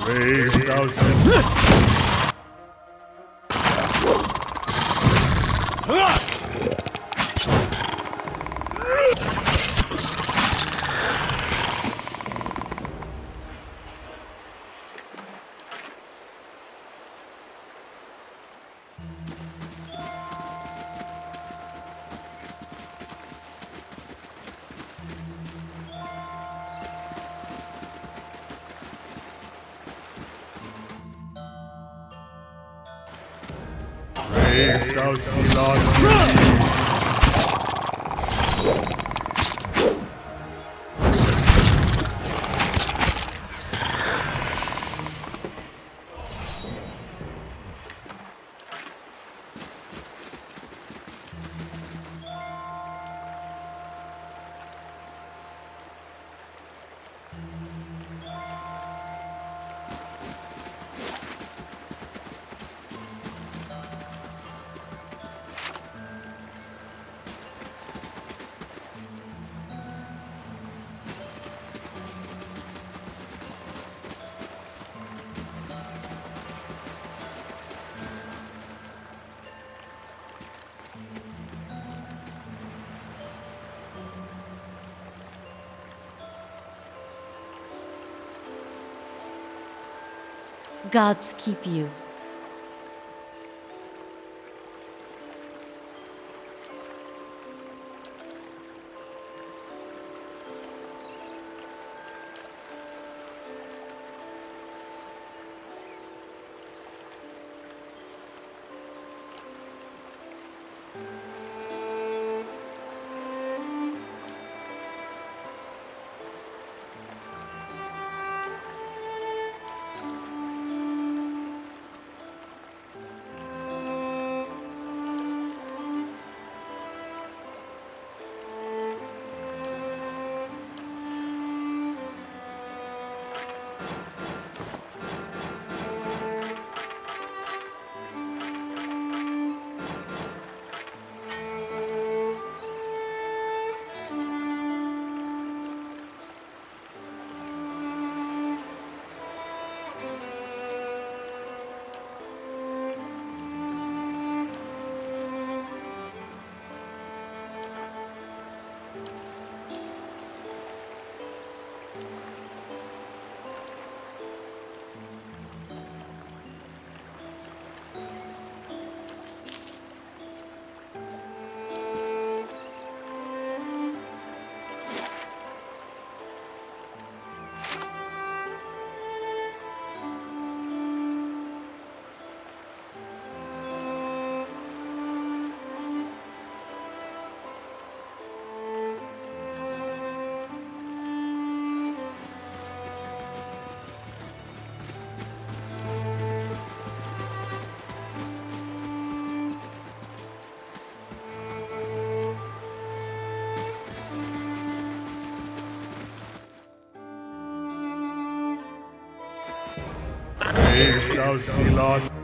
Brave thou Brave thou Selah. Gods keep you. Brave thou Selah.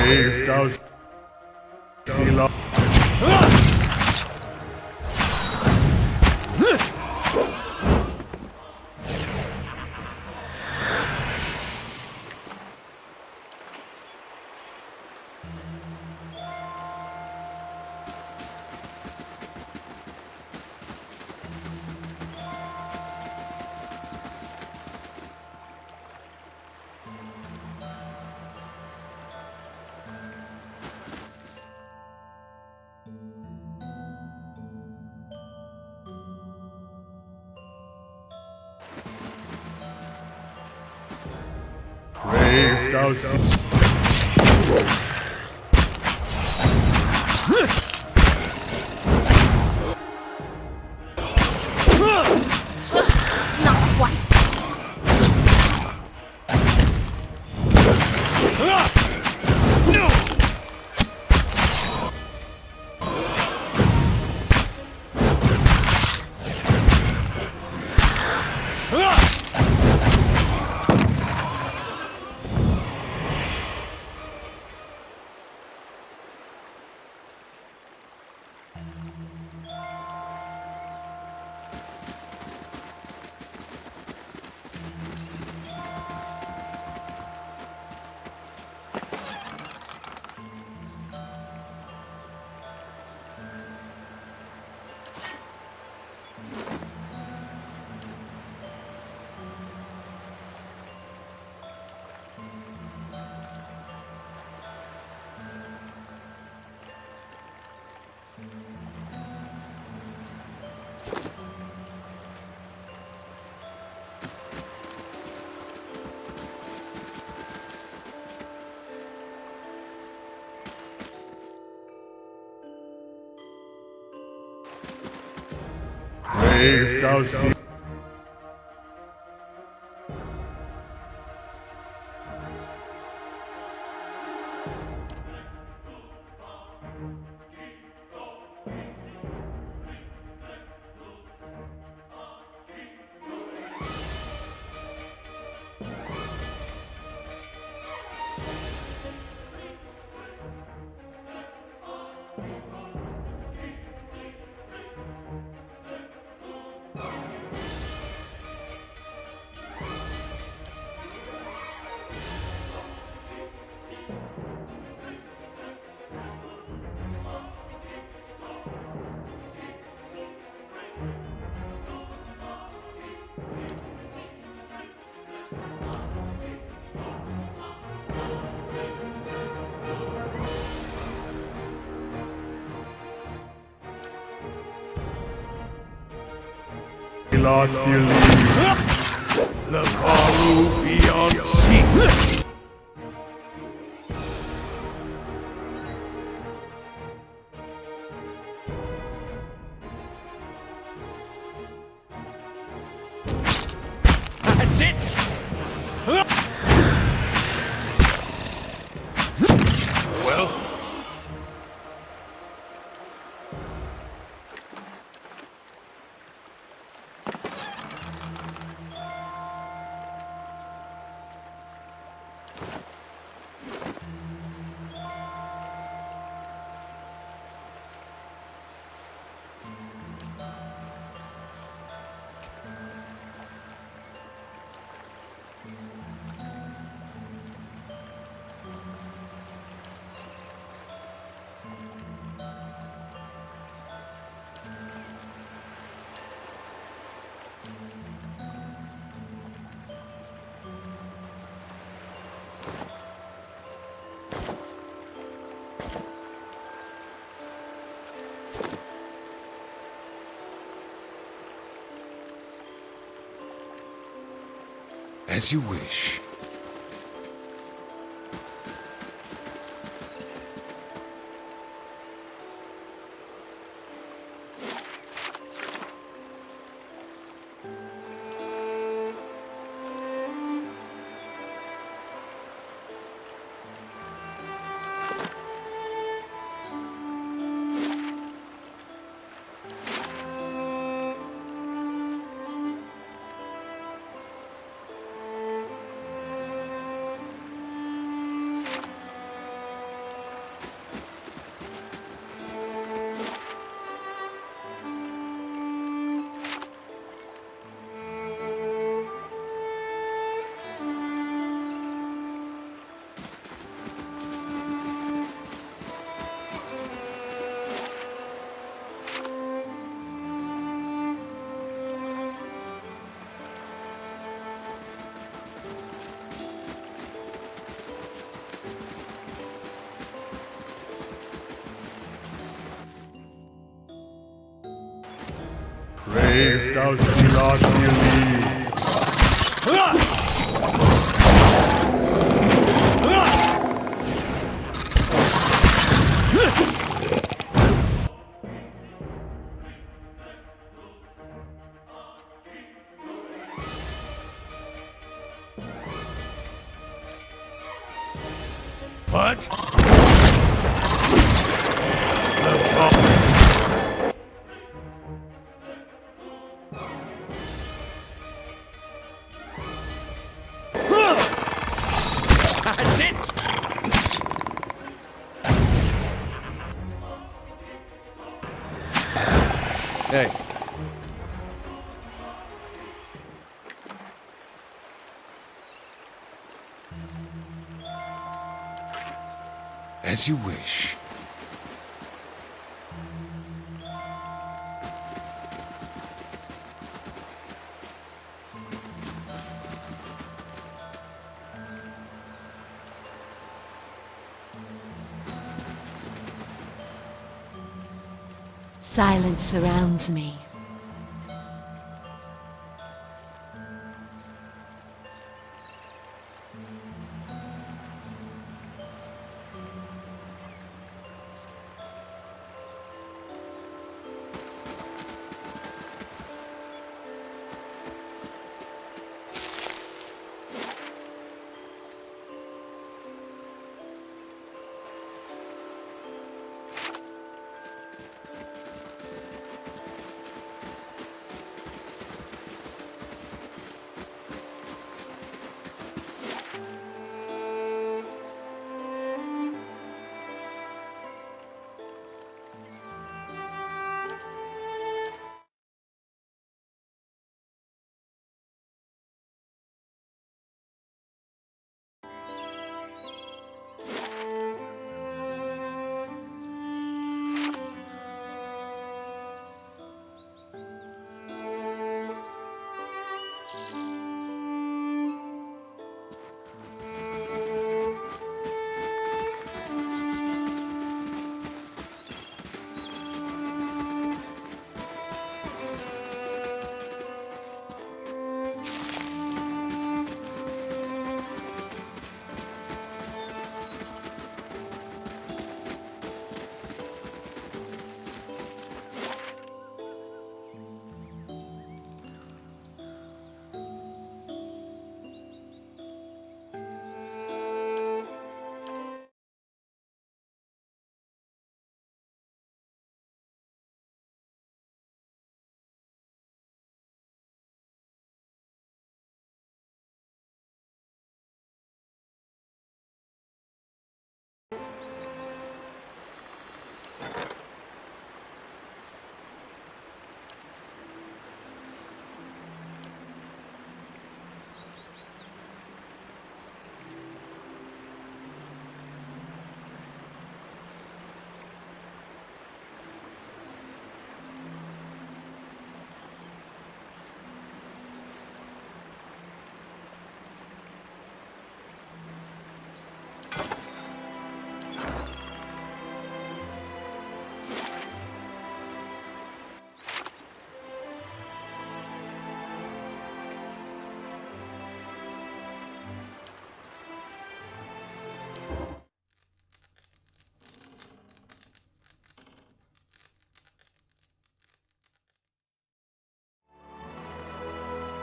Praise thou Selah. Praise thou Not quite. Praise thou Selah. Lavaru beyond sea. That's it. Well. As you wish. Brave thou Silas believe. What? That's it! Hey. As you wish. Silence surrounds me.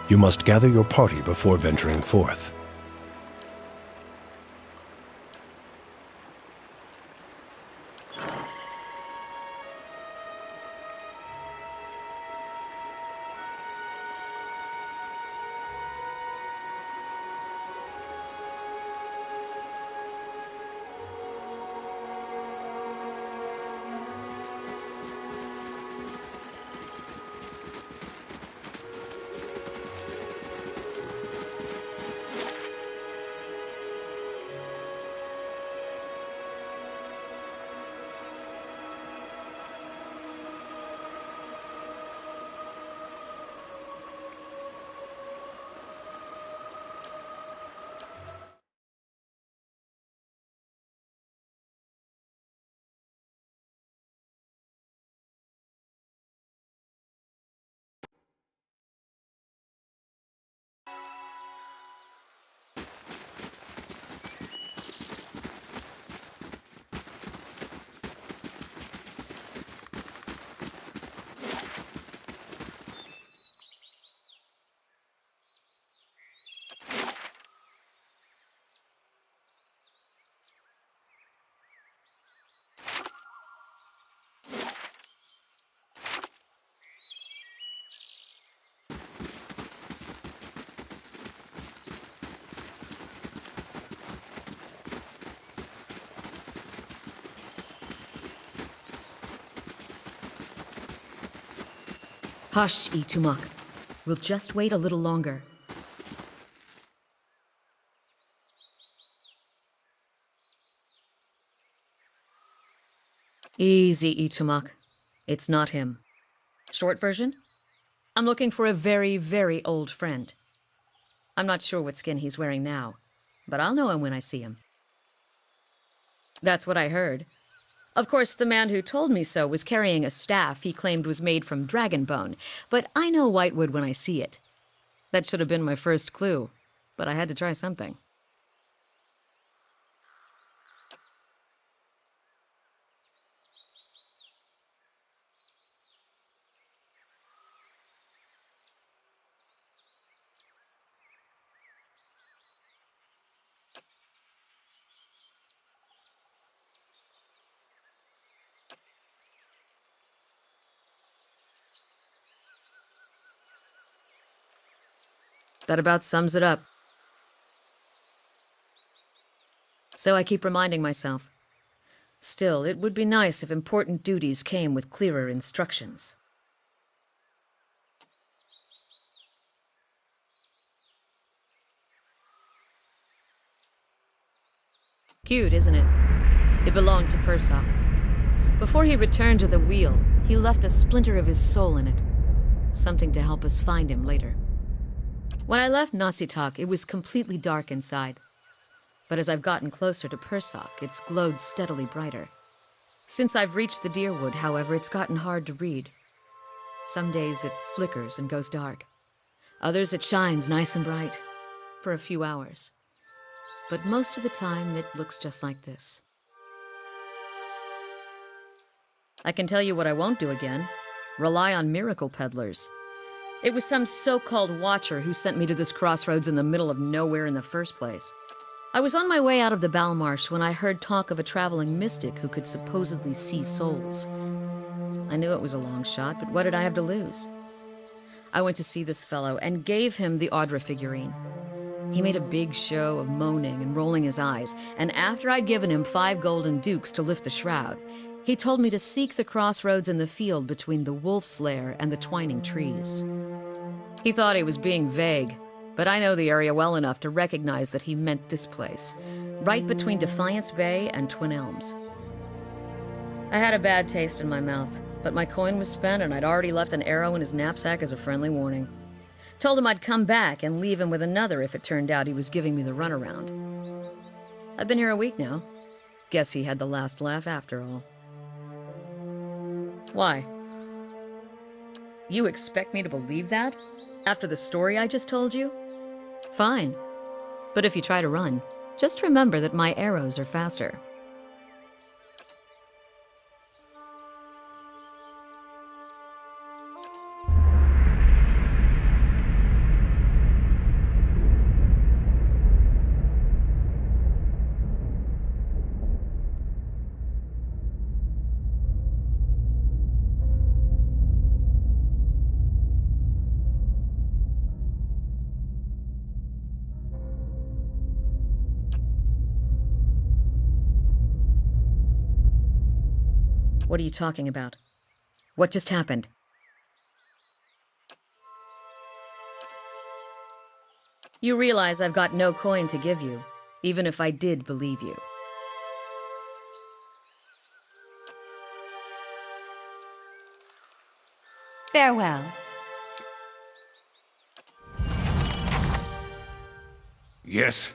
You must gather your party before venturing forth. Hush, Itumak. We'll just wait a little longer. Easy, Itumak. It's not him. Short version? I'm looking for a very, very old friend. I'm not sure what skin he's wearing now, but I'll know him when I see him. That's what I heard. Of course, the man who told me so was carrying a staff he claimed was made from dragon bone, but I know Whitewood when I see it. That should have been my first clue, but I had to try something. That about sums it up. So I keep reminding myself. Still, it would be nice if important duties came with clearer instructions. Cute, isn't it? It belonged to Persock. Before he returned to the wheel, he left a splinter of his soul in it. Something to help us find him later. When I left Nasitak, it was completely dark inside. But as I've gotten closer to Persock, it's glowed steadily brighter. Since I've reached the Deerwood, however, it's gotten hard to read. Some days it flickers and goes dark. Others it shines nice and bright, for a few hours. But most of the time, it looks just like this. I can tell you what I won't do again. Rely on miracle peddlers. It was some so-called watcher who sent me to this crossroads in the middle of nowhere in the first place. I was on my way out of the Balmarsh when I heard talk of a traveling mystic who could supposedly see souls. I knew it was a long shot, but what did I have to lose? I went to see this fellow and gave him the Audra figurine. He made a big show of moaning and rolling his eyes, and after I'd given him 5 golden dukes to lift the shroud, he told me to seek the crossroads in the field between the Wolf's Lair and the twining trees. He thought he was being vague, but I know the area well enough to recognize that he meant this place, right between Defiance Bay and Twin Elms. I had a bad taste in my mouth, but my coin was spent and I'd already left an arrow in his knapsack as a friendly warning. Told him I'd come back and leave him with another if it turned out he was giving me the runaround. I've been here a week now. Guess he had the last laugh after all. Why? You expect me to believe that? After the story I just told you? Fine. But if you try to run, just remember that my arrows are faster. What are you talking about? What just happened? You realize I've got no coin to give you, even if I did believe you. Farewell. Yes.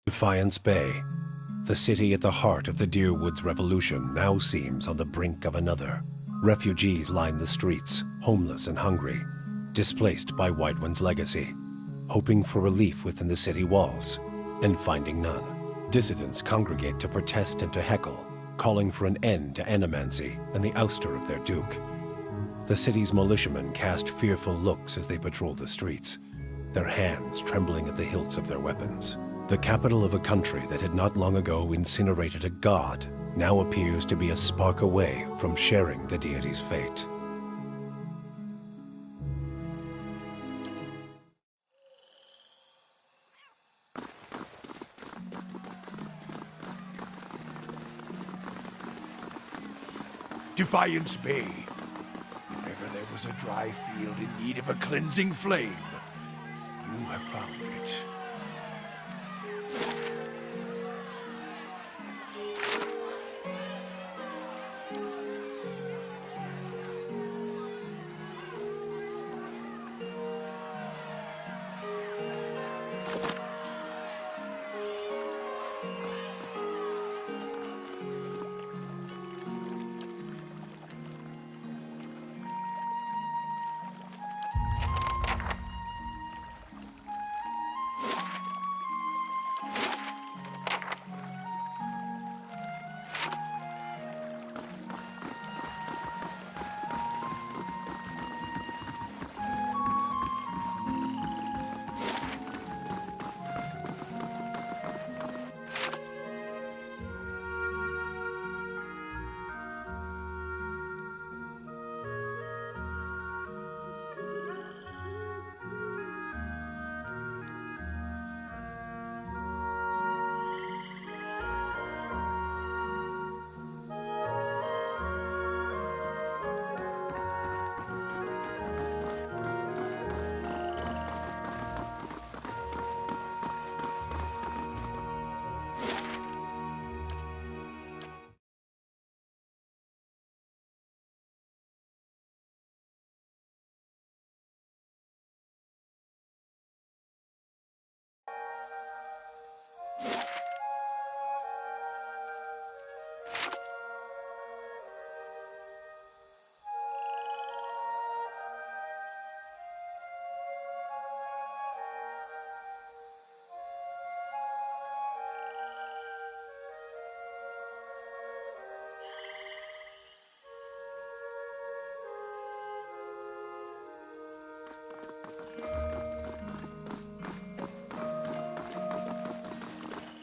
Defiance Bay, the city at the heart of the Deerwoods Revolution, now seems on the brink of another. Refugees line the streets, homeless and hungry, displaced by White One's legacy, hoping for relief within the city walls, and finding none. Dissidents congregate to protest and to heckle, calling for an end to animancy and the ouster of their duke. The city's militiamen cast fearful looks as they patrol the streets, their hands trembling at the hilts of their weapons. The capital of a country that had not long ago incinerated a god now appears to be a spark away from sharing the deity's fate. Defiance Bay. If ever there was a dry field in need of a cleansing flame, you have found it.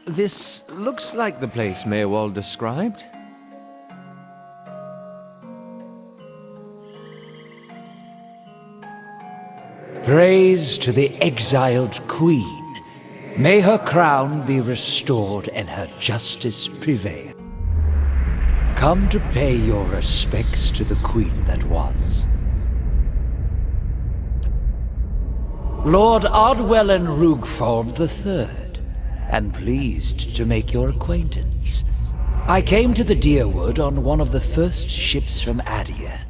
This looks like the place Maywald described. Praise to the exiled queen. May her crown be restored and her justice prevail. Come to pay your respects to the queen that was. Lord Ardwellen Rugform III, and pleased to make your acquaintance. I came to the Deerwood on one of the first ships from Adia,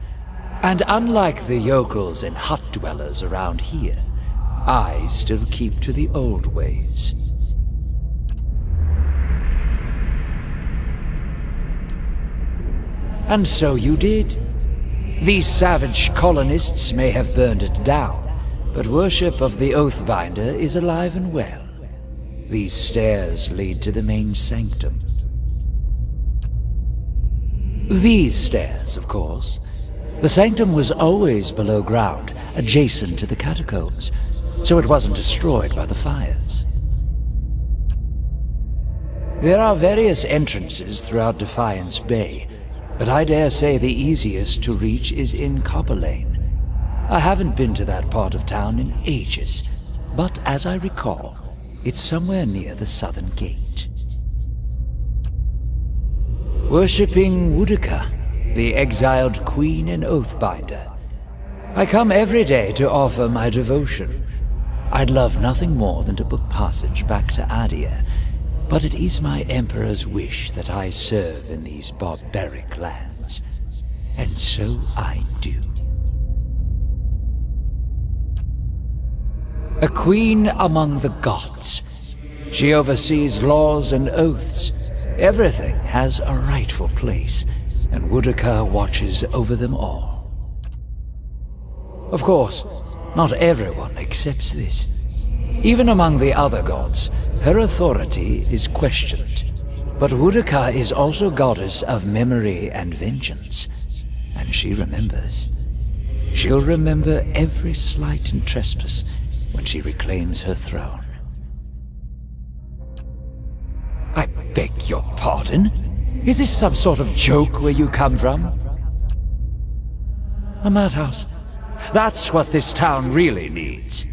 and unlike the yokels and hut dwellers around here, I still keep to the old ways. And so you did. These savage colonists may have burned it down, but worship of the Oathbinder is alive and well. These stairs lead to the main sanctum. These stairs, of course. The sanctum was always below ground, adjacent to the catacombs, so it wasn't destroyed by the fires. There are various entrances throughout Defiance Bay, but I dare say the easiest to reach is in Copper Lane. I haven't been to that part of town in ages, but as I recall, it's somewhere near the southern gate. Worshipping Woodica, the exiled queen and Oathbinder. I come every day to offer my devotion. I'd love nothing more than to book passage back to Adia, but it is my Emperor's wish that I serve in these barbaric lands, and so I do. A queen among the gods. She oversees laws and oaths. Everything has a rightful place, and Woodaka watches over them all. Of course, not everyone accepts this. Even among the other gods, her authority is questioned. But Woodaka is also goddess of memory and vengeance, and she remembers. She'll remember every slight and trespass when she reclaims her throne. I beg your pardon? Is this some sort of joke where you come from? A madhouse. That's what this town really needs.